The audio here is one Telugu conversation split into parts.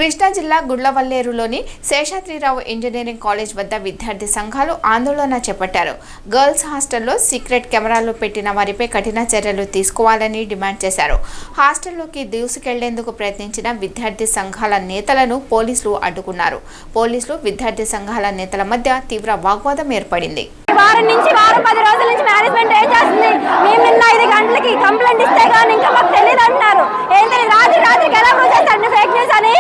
కృష్ణా జిల్లా గుళ్లవల్లేరులోని శేషాద్రిరావు ఇంజనీరింగ్ కాలేజ్ వద్ద విద్యార్థి సంఘాలు ఆందోళన చేపట్టారు. గర్ల్స్ హాస్టల్లో సీక్రెట్ కెమెరాలు పెట్టిన వారిపై కఠిన చర్యలు తీసుకోవాలని డిమాండ్ చేశారు. హాస్టల్లోకి దూసుకెళ్లేందుకు ప్రయత్నించిన విద్యార్థి సంఘాల నేతలను పోలీసులు అడ్డుకున్నారు. పోలీసులు విద్యార్థి సంఘాల నేతల మధ్య తీవ్ర వాగ్వాదం ఏర్పడింది. వారం 10 రోజుల నుంచి మేనేజ్మెంట్ ఏం చేస్తుంది? మేము నిన్న 5 గంటలకి కంప్లైంట్ ఇస్తే కానీ ఇంకా మాకు తెలియదు అంటున్నారు. ఏంటి రాత్రికి ఎలా ప్రూవ్ చేస్తారండి ఫేక్ న్యూస్ అని?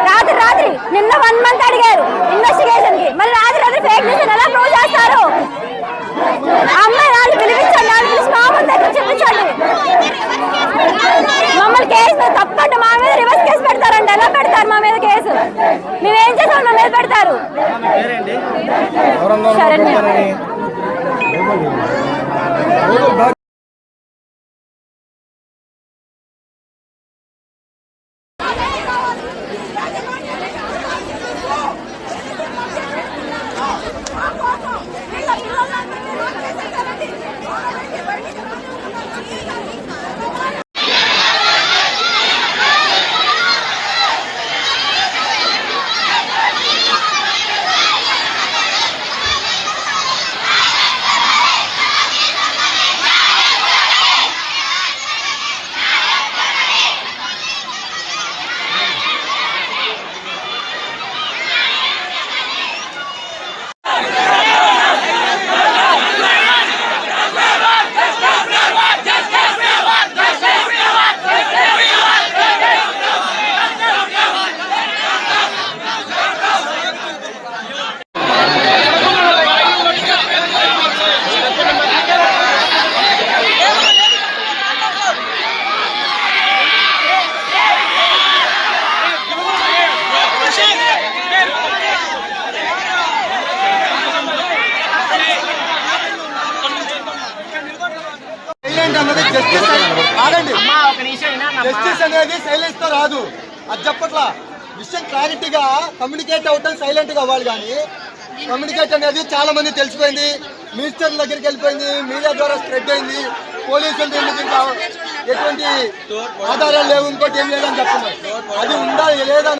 రాత్రి నిన్న 1 మంత్ అడిగారు ఇన్వెస్టిగేషన్ కి, మరి రాత్రి ఫేక్ న్యూస్ ఎలా ప్రూవ్ చేస్తారు? అమ్మాయి వాళ్ళు పిలిపించండి, వాళ్ళు పిలిచి మా ముందు దగ్గర చెప్పించండి. మమ్మల్ని కేసు తప్పంటే మా మీద రివర్స్ కేసు పెడతారండి. ఎలా పెడతారు మా మీద కేసు? మేమేం చేసాం మా మీద పెడతారు? శరణ్య. జస్టిస్ అనేది సైలెన్స్ తో రాదు. అది చెప్పట్లా. విషయం క్లారిటీగా కమ్యూనికేట్ అవటం సైలెంట్ గా అవ్వాలి. కానీ కమ్యూనికేట్ అనేది చాలా మంది తెలిసిపోయింది, మినిస్టర్ల దగ్గరికి వెళ్ళిపోయింది, మీడియా ద్వారా స్ప్రెడ్ అయింది. పోలీసులు ఎటువంటి ఆధారాలు లేవు, ఇంకోటి ఏం లేదని చెప్తున్నారు. అది ఉందా లేదా